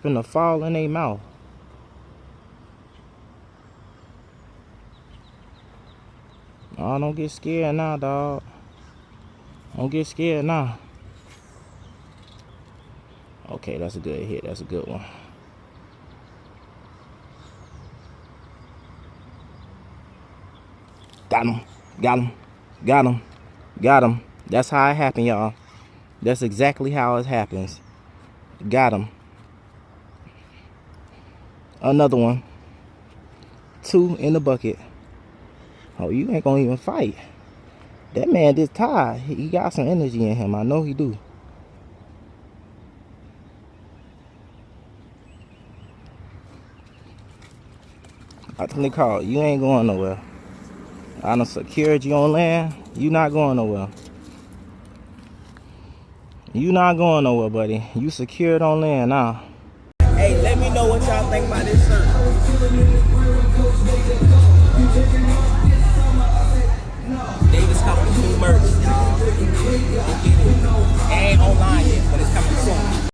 finna fall in their mouth. Oh, don't get scared now, dog. Don't get scared now. Okay, that's a good hit. That's a good one. Got him. Got him. Got him. Got him. That's how it happened, y'all. That's exactly how it happens. Got him. Another one. 2 in the bucket. Oh, you ain't gonna even fight. That man just tired. He got some energy in him. I know he do. I think they call you ain't going nowhere. I done secured you on land. You not going nowhere. You not going nowhere, buddy. You secured on land now. Hey, let me know what y'all think about this shirt.